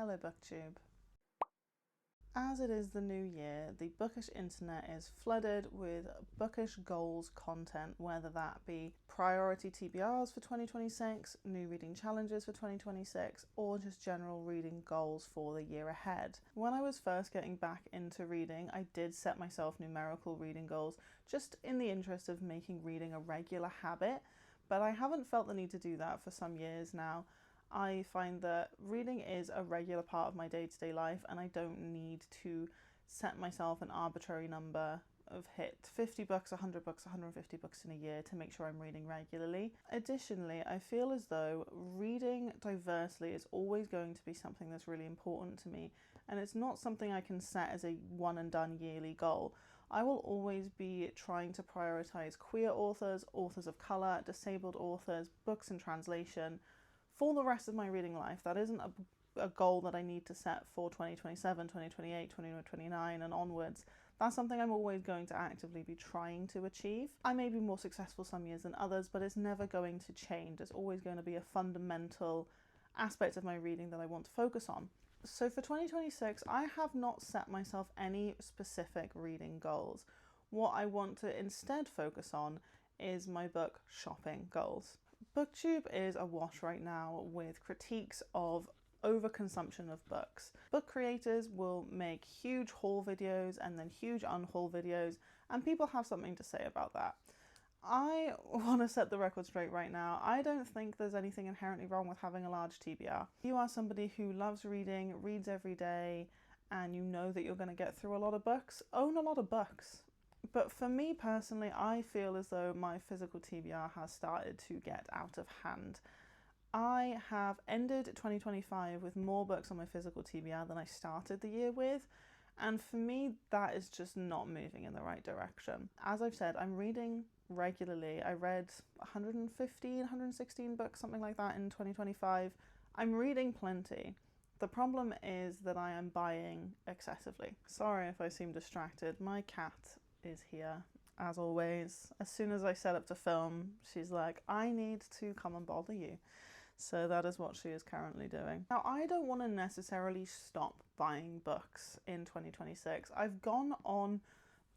Hello BookTube. As it is the new year, the bookish internet is flooded with bookish goals content, whether that be priority TBRs for 2026, new reading challenges for 2026, or just general reading goals for the year ahead. When I was first getting back into reading, I did set myself numerical reading goals just in the interest of making reading a regular habit, but I haven't felt the need to do that for some years now. I find that reading is a regular part of my day-to-day life, and I don't need to set myself an arbitrary number of hit 50 books, 100 books, 150 books in a year to make sure I'm reading regularly. Additionally, I feel as though reading diversely is always going to be something that's really important to me, and it's not something I can set as a one and done yearly goal. I will always be trying to prioritize queer authors, authors of colour, disabled authors, books in translation, for the rest of my reading life. That isn't a goal that I need to set for 2027, 2028, 2029 and onwards. That's something I'm always going to actively be trying to achieve. I may be more successful some years than others, but it's never going to change. It's always going to be a fundamental aspect of my reading that I want to focus on. So for 2026, I have not set myself any specific reading goals. What I want to instead focus on is my book shopping goals. BookTube is awash right now with critiques of overconsumption of books. Book creators will make huge haul videos and then huge unhaul videos, and people have something to say about that. I want to set the record straight right now. I don't think there's anything inherently wrong with having a large TBR. If you are somebody who loves reading, reads every day, and you know that you're going to get through a lot of books, own a lot of books. But for me personally, I feel as though my physical TBR has started to get out of hand. I have ended 2025 with more books on my physical TBR than I started the year with, and for me that is just not moving in the right direction. As I've said, I'm reading regularly. I read 115, 116 books, something like that in 2025. I'm reading plenty. The problem is that I am buying excessively. Sorry if I seem distracted. My cat is here, as always. As soon as I set up to film, she's like, I need to come and bother you. So that is what she is currently doing. Now, I don't want to necessarily stop buying books in 2026. I've gone on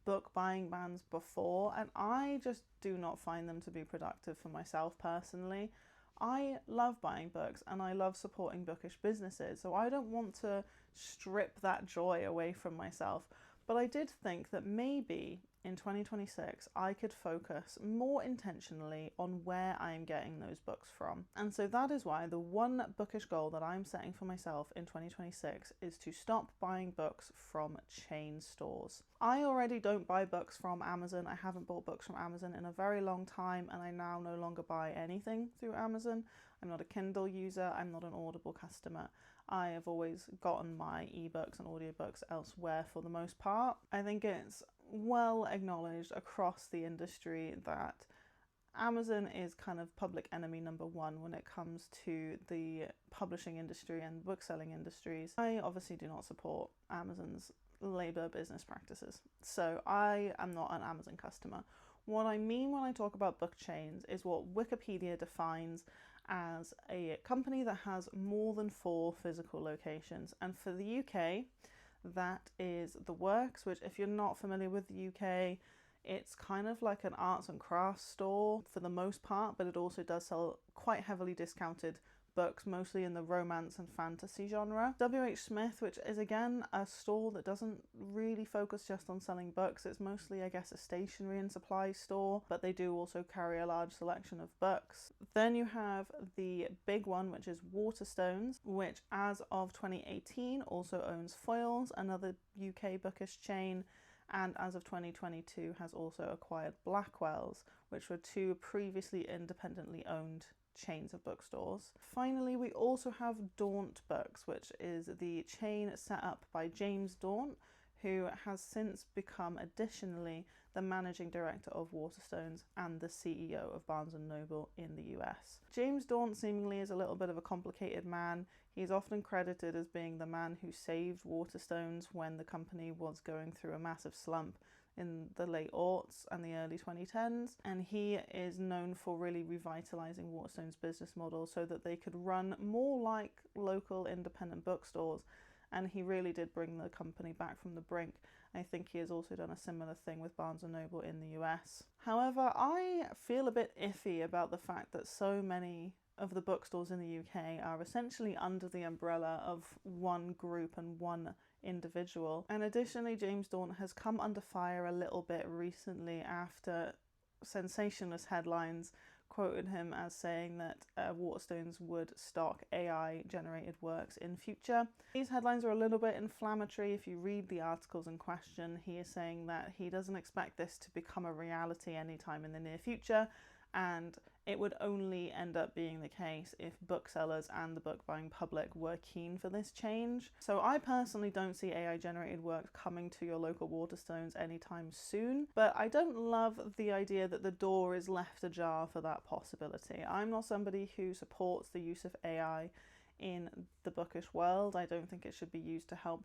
book buying bans before, and I just do not find them to be productive for myself personally. I love buying books and I love supporting bookish businesses, so I don't want to strip that joy away from myself. But I did think that maybe in 2026 I could focus more intentionally on where I am getting those books from. And so that is why the one bookish goal that I'm setting for myself in 2026 is to stop buying books from chain stores. I already don't buy books from Amazon. I haven't bought books from Amazon in a very long time, and I now no longer buy anything through Amazon. I'm not a Kindle user, I'm not an Audible customer. I have always gotten my ebooks and audiobooks elsewhere for the most part. I think it's well acknowledged across the industry that Amazon is kind of public enemy number one when it comes to the publishing industry and bookselling industries. I obviously do not support Amazon's labor business practices, so I am not an Amazon customer. What I mean when I talk about book chains is what Wikipedia defines as a company that has more than 4 physical locations. And for the UK, that is The Works, which, if you're not familiar with the UK, it's kind of like an arts and crafts store for the most part, but it also does sell quite heavily discounted books, mostly in the romance and fantasy genre. WH Smith, which is again a store that doesn't really focus just on selling books. It's mostly, I guess, a stationery and supply store, but they do also carry a large selection of books. Then you have the big one, which is Waterstones, which as of 2018 also owns Foyles, another UK bookish chain, and as of 2022 has also acquired Blackwell's, which were 2 previously independently owned chains of bookstores. Finally, we also have Daunt Books, which is the chain set up by James Daunt, who has since become additionally the managing director of Waterstones and the CEO of Barnes & Noble in the US. James Daunt seemingly is a little bit of a complicated man. He's often credited as being the man who saved Waterstones when the company was going through a massive slump in the late aughts and the early 2010s, and he is known for really revitalizing Waterstones' business model so that they could run more like local independent bookstores, and he really did bring the company back from the brink. I think he has also done a similar thing with Barnes & Noble in the US. However, I feel a bit iffy about the fact that so many of the bookstores in the UK are essentially under the umbrella of one group and one individual. And additionally, James Dawn has come under fire a little bit recently after sensationalist headlines quoted him as saying that Waterstones would stock AI-generated works in future. These headlines are a little bit inflammatory. If you read the articles in question, he is saying that he doesn't expect this to become a reality anytime in the near future, and it would only end up being the case if booksellers and the book buying public were keen for this change. So I personally don't see AI generated work coming to your local Waterstones anytime soon, but I don't love the idea that the door is left ajar for that possibility. I'm not somebody who supports the use of AI in the bookish world. I don't think it should be used to help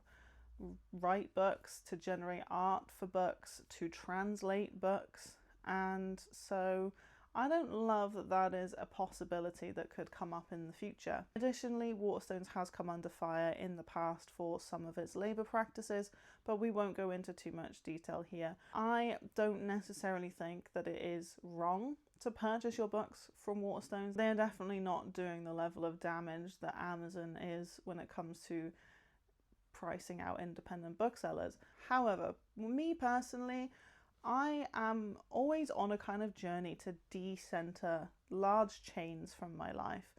write books, to generate art for books, to translate books, and so I don't love that that is a possibility that could come up in the future. Additionally, Waterstones has come under fire in the past for some of its labour practices, but we won't go into too much detail here. I don't necessarily think that it is wrong to purchase your books from Waterstones. They are definitely not doing the level of damage that Amazon is when it comes to pricing out independent booksellers. However, me personally, I am always on a kind of journey to decenter large chains from my life.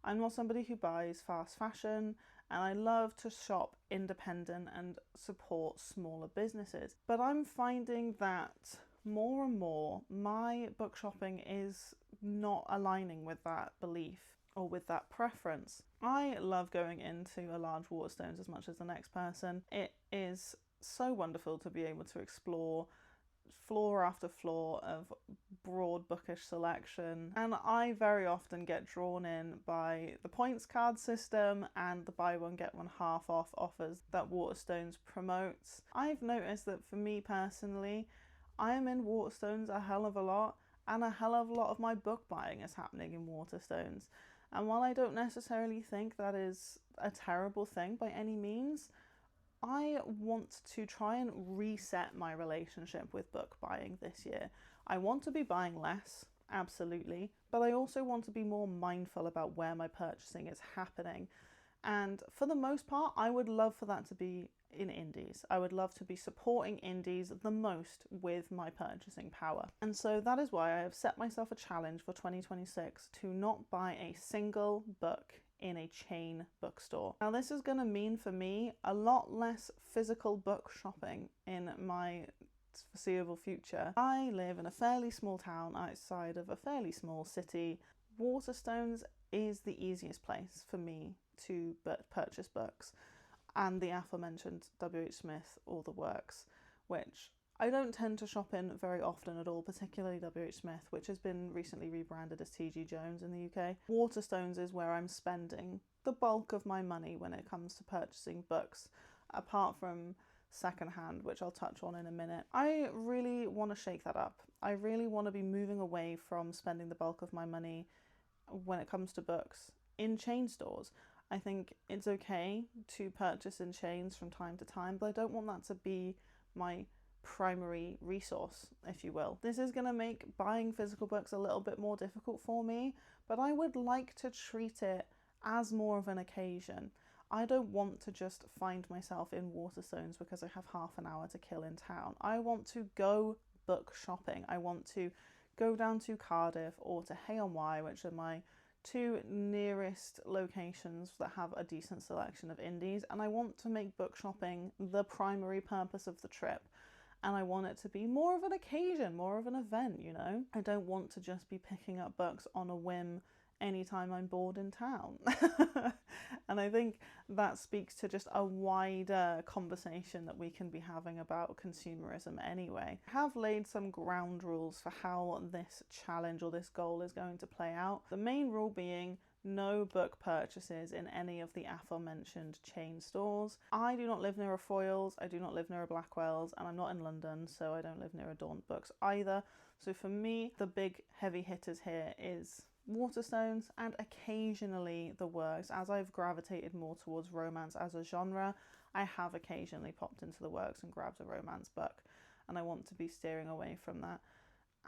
I'm not somebody who buys fast fashion, and I love to shop independent and support smaller businesses. But I'm finding that more and more my book shopping is not aligning with that belief or with that preference. I love going into a large Waterstones as much as the next person. It is so wonderful to be able to explore floor after floor of broad bookish selection, and I very often get drawn in by the points card system and the buy one get one half off offers that Waterstones promotes. I've noticed that for me personally, I am in Waterstones a hell of a lot, and a hell of a lot of my book buying is happening in Waterstones. And while I don't necessarily think that is a terrible thing by any means, I want to try and reset my relationship with book buying this year. I want to be buying less, absolutely, but I also want to be more mindful about where my purchasing is happening. And for the most part, I would love for that to be in indies. I would love to be supporting indies the most with my purchasing power. And so that is why I have set myself a challenge for 2026 to not buy a single book in a chain bookstore. Now this is going to mean for me a lot less physical book shopping in my foreseeable future. I live in a fairly small town outside of a fairly small city. Waterstones is the easiest place for me to purchase books, and the aforementioned WH Smith, all the works, which I don't tend to shop in very often at all, particularly WH Smith, which has been recently rebranded as TG Jones in the UK. Waterstones is where I'm spending the bulk of my money when it comes to purchasing books, apart from secondhand, which I'll touch on in a minute. I really want to shake that up. I really want to be moving away from spending the bulk of my money when it comes to books in chain stores. I think it's okay to purchase in chains from time to time, but I don't want that to be my primary resource, if you will. This is going to make buying physical books a little bit more difficult for me, but I would like to treat it as more of an occasion. I don't want to just find myself in Waterstones because I have half an hour to kill in town. I want to go book shopping. I want to go down to Cardiff or to Hay-on-Wye, which are my two nearest locations that have a decent selection of indies, and I want to make book shopping the primary purpose of the trip. And I want it to be more of an occasion, more of an event, you know? I don't want to just be picking up books on a whim anytime I'm bored in town. And I think that speaks to just a wider conversation that we can be having about consumerism anyway. I have laid some ground rules for how this challenge or this goal is going to play out. The main rule being no book purchases in any of the aforementioned chain stores. I do not live near a Foyles, I do not live near a Blackwell's, and I'm not in London, so I don't live near a Daunt Books either. So for me, the big heavy hitters here is Waterstones and occasionally The Works. As I've gravitated more towards romance as a genre, I have occasionally popped into The Works and grabbed a romance book, and I want to be steering away from that.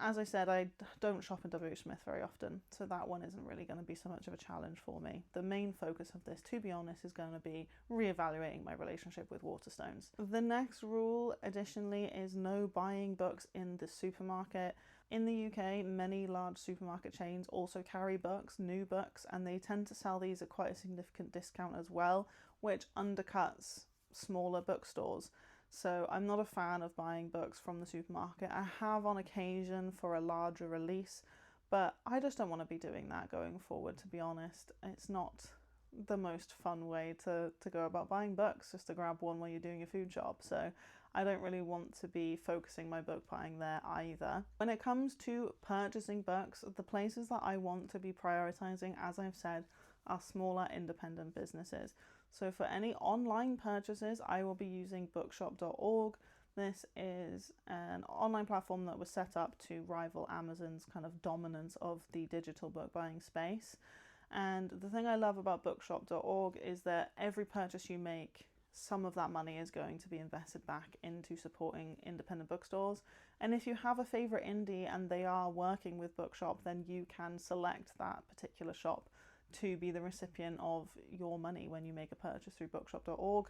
As I said, I don't shop in W. Smith very often, so that one isn't really going to be so much of a challenge for me. The main focus of this, to be honest, is going to be reevaluating my relationship with Waterstones. The next rule, additionally, is no buying books in the supermarket. In the UK, many large supermarket chains also carry books, new books, and they tend to sell these at quite a significant discount as well, which undercuts smaller bookstores. So I'm not a fan of buying books from the supermarket. I have on occasion for a larger release, but I just don't want to be doing that going forward, to be honest. It's not the most fun way to go about buying books, just to grab one while you're doing your food shop. So I don't really want to be focusing my book buying there either. When it comes to purchasing books, the places that I want to be prioritizing, as I've said, are smaller independent businesses. So for any online purchases, I will be using bookshop.org. This is an online platform that was set up to rival Amazon's kind of dominance of the digital book buying space. And the thing I love about bookshop.org is that every purchase you make, some of that money is going to be invested back into supporting independent bookstores. And if you have a favourite indie and they are working with Bookshop, then you can select that particular shop to be the recipient of your money when you make a purchase through bookshop.org.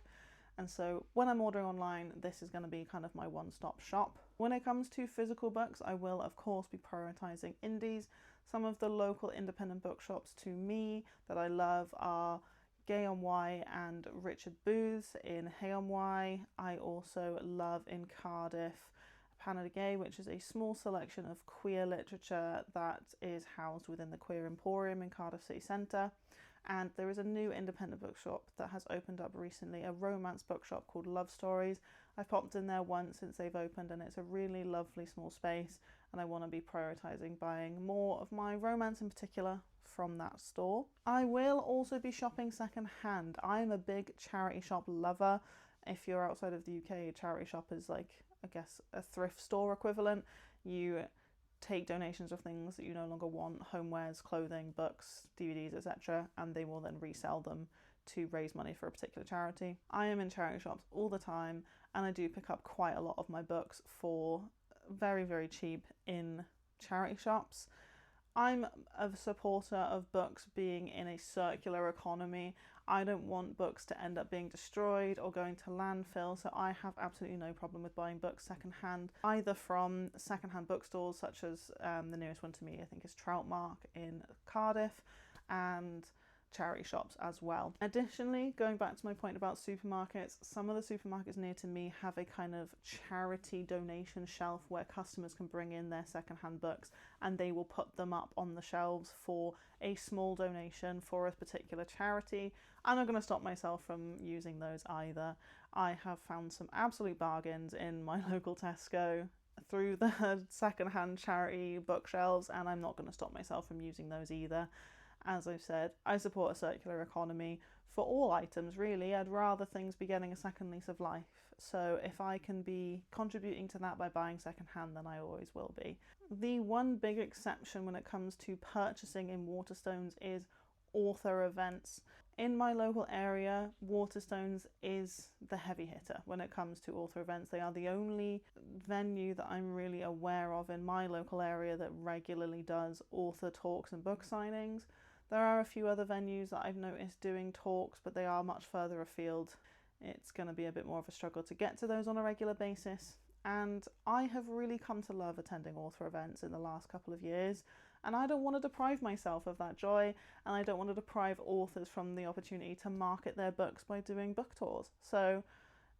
And so when I'm ordering online, this is going to be kind of my one-stop shop. When it comes to physical books, I will of course be prioritizing indies. Some of the local independent bookshops to me that I love are Gay on Wye and Richard Booth's in Hay on Wye. I also love in Cardiff Pana de Gay, which is a small selection of queer literature that is housed within the Queer Emporium in Cardiff City Centre. And there is a new independent bookshop that has opened up recently, a romance bookshop called Love Stories. I've popped in there once since they've opened, and it's a really lovely small space, and I want to be prioritising buying more of my romance in particular from that store. I will also be shopping second hand. I'm a big charity shop lover. If you're outside of the UK, a charity shop is like, I guess, a thrift store equivalent. You take donations of things that you no longer want, homewares, clothing, books, DVDs, etc., and they will then resell them to raise money for a particular charity. I am in charity shops all the time, and I do pick up quite a lot of my books for very, very cheap in charity shops. I'm a supporter of books being in a circular economy. I don't want books to end up being destroyed or going to landfill, so I have absolutely no problem with buying books secondhand, either from secondhand bookstores such as the nearest one to me, I think, is Troutmark in Cardiff, and charity shops as well. Additionally, going back to my point about supermarkets, some of the supermarkets near to me have a kind of charity donation shelf where customers can bring in their secondhand books and they will put them up on the shelves for a small donation for a particular charity. I'm not going to stop myself from using those either. I have found some absolute bargains in my local Tesco through the secondhand charity bookshelves, and I'm not going to stop myself from using those either. As I've said, I support a circular economy for all items, really. I'd rather things be getting a second lease of life. So if I can be contributing to that by buying secondhand, then I always will be. The one big exception when it comes to purchasing in Waterstones is author events. In my local area, Waterstones is the heavy hitter when it comes to author events. They are the only venue that I'm really aware of in my local area that regularly does author talks and book signings. There are a few other venues that I've noticed doing talks, but they are much further afield. It's going to be a bit more of a struggle to get to those on a regular basis. And I have really come to love attending author events in the last couple of years, and I don't want to deprive myself of that joy, and I don't want to deprive authors from the opportunity to market their books by doing book tours. So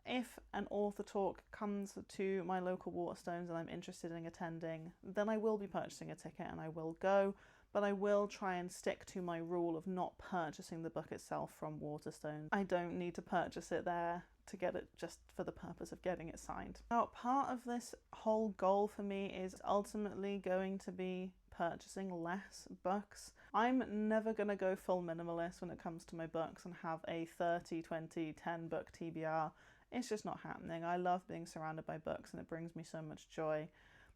if an author talk comes to my local Waterstones and I'm interested in attending, then I will be purchasing a ticket and I will go, but I will try and stick to my rule of not purchasing the book itself from Waterstones. I don't need to purchase it there to get it just for the purpose of getting it signed. Now, part of this whole goal for me is ultimately going to be purchasing less books. I'm never going to go full minimalist when it comes to my books and have a 30, 20, 10 book TBR. It's just not happening. I love being surrounded by books and it brings me so much joy.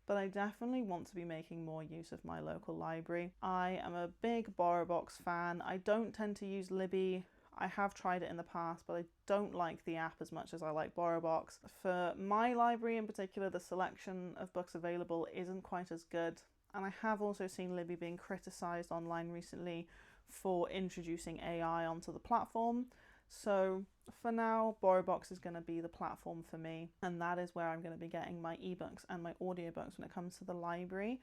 But I definitely want to be making more use of my local library. I am a big BorrowBox fan. I don't tend to use Libby. I have tried it in the past, but I don't like the app as much as I like BorrowBox. For my library in particular, the selection of books available isn't quite as good. And I have also seen Libby being criticised online recently for introducing AI onto the platform. So for now, BorrowBox is going to be the platform for me, and that is where I'm going to be getting my ebooks and my audiobooks when it comes to the library.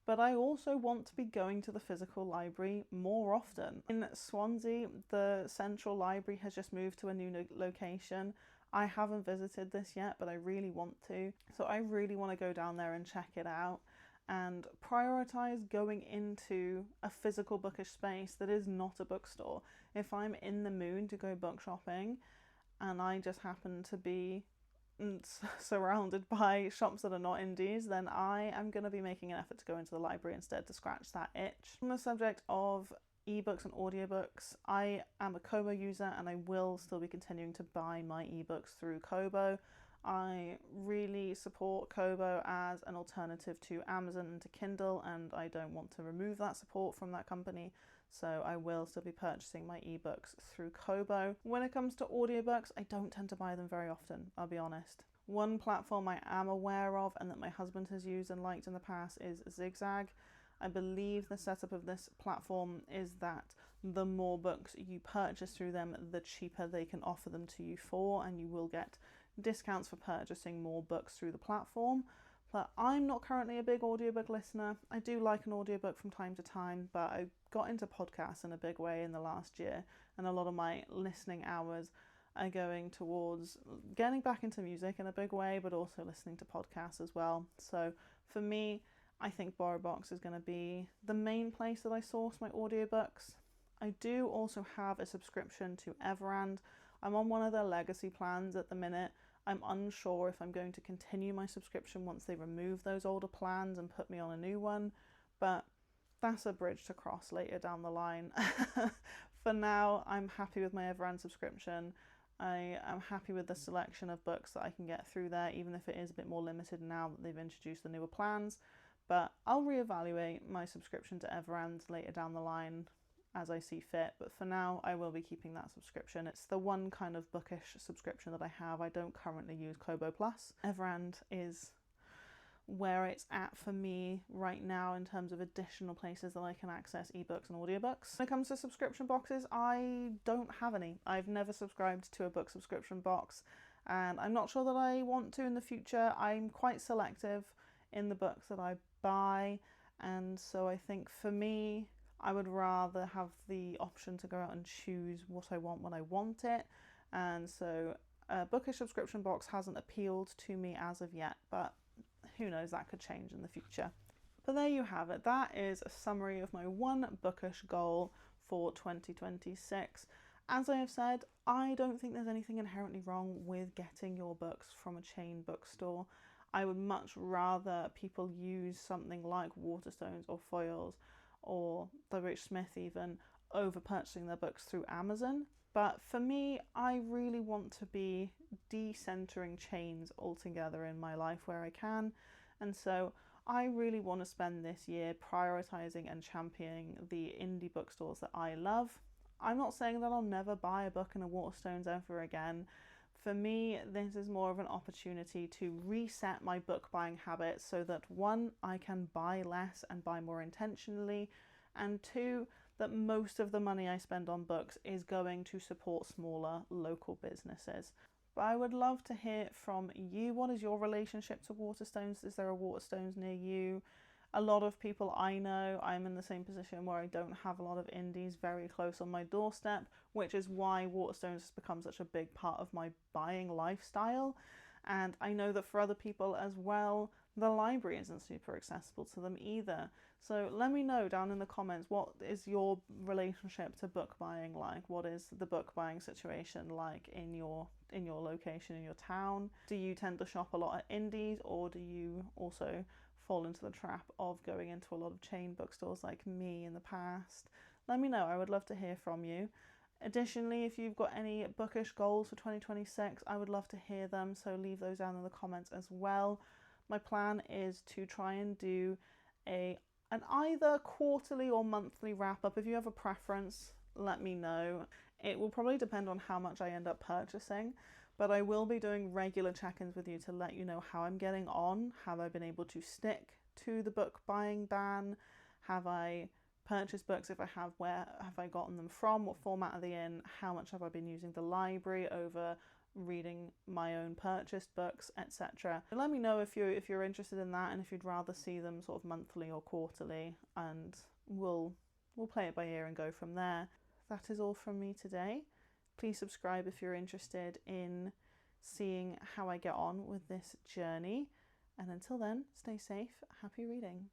But I also want to be going to the physical library more often. In Swansea, the central library has just moved to a new location. I haven't visited this yet, but I really want to. So I really want to go down there and check it out and prioritise going into a physical bookish space that is not a bookstore. If I'm in the mood to go book shopping and I just happen to be surrounded by shops that are not indies, then I am going to be making an effort to go into the library instead to scratch that itch. On the subject of ebooks and audiobooks, I am a Kobo user and I will still be continuing to buy my ebooks through Kobo. I really support Kobo as an alternative to Amazon and to Kindle, and I don't want to remove that support from that company, so I will still be purchasing my ebooks through Kobo. When it comes to audiobooks, I don't tend to buy them very often, I'll be honest. One platform I am aware of and that my husband has used and liked in the past is Zigzag. I believe the setup of this platform is that the more books you purchase through them, the cheaper they can offer them to you for, and you will get discounts for purchasing more books through the platform. But I'm not currently a big audiobook listener. I do like an audiobook from time to time, but I got into podcasts in a big way in the last year, and a lot of my listening hours are going towards getting back into music in a big way, but also listening to podcasts as well. So for me, I think BorrowBox is going to be the main place that I source my audiobooks. I do also have a subscription to Everand. I'm on one of their legacy plans at the minute. I'm unsure if I'm going to continue my subscription once they remove those older plans and put me on a new one, but that's a bridge to cross later down the line. For now, I'm happy with my Everand subscription. I am happy with the selection of books that I can get through there, even if it is a bit more limited now that they've introduced the newer plans. But I'll reevaluate my subscription to Everand later down the line as I see fit, but for now I will be keeping that subscription. It's the one kind of bookish subscription that I have. I don't currently use Kobo Plus. Everand is where it's at for me right now in terms of additional places that I can access ebooks and audiobooks. When it comes to subscription boxes, I don't have any. I've never subscribed to a book subscription box, and I'm not sure that I want to in the future. I'm quite selective in the books that I buy, and so I think for me, I would rather have the option to go out and choose what I want when I want it, and so a bookish subscription box hasn't appealed to me as of yet, but who knows, that could change in the future. But there you have it. That is a summary of my one bookish goal for 2026. As I have said, I don't think there's anything inherently wrong with getting your books from a chain bookstore. I would much rather people use something like Waterstones or Foyles or W.H. Smith even over purchasing their books through Amazon. But for me, I really want to be decentering chains altogether in my life where I can. And so I really want to spend this year prioritising and championing the indie bookstores that I love. I'm not saying that I'll never buy a book in a Waterstones ever again. For me, this is more of an opportunity to reset my book buying habits so that one, I can buy less and buy more intentionally, and two, that most of the money I spend on books is going to support smaller local businesses. But I would love to hear from you. What is your relationship to Waterstones? Is there a Waterstones near you? A lot of people I know, I'm in the same position where I don't have a lot of indies very close on my doorstep, which is why Waterstones has become such a big part of my buying lifestyle. And I know that for other people as well, the library isn't super accessible to them either. So let me know down in the comments, what is your relationship to book buying like? What is the book buying situation like in your location, in your town? Do you tend to shop a lot at indies, or do you also fall into the trap of going into a lot of chain bookstores like me in the past, let me know. I would love to hear from you. Additionally, if you've got any bookish goals for 2026, I would love to hear them, so leave those down in the comments as well. My plan is to try and do an either quarterly or monthly wrap up. If you have a preference, let me know. It will probably depend on how much I end up purchasing, but I will be doing regular check-ins with you to let you know how I'm getting on. Have I been able to stick to the book buying ban? Have I purchased books? If I have, where have I gotten them from? What format are they in? How much have I been using the library over reading my own purchased books, etc. Let me know if you're interested in that, and if you'd rather see them sort of monthly or quarterly, and we'll play it by ear and go from there. That is all from me today. Please subscribe if you're interested in seeing how I get on with this journey. And until then, stay safe, happy reading.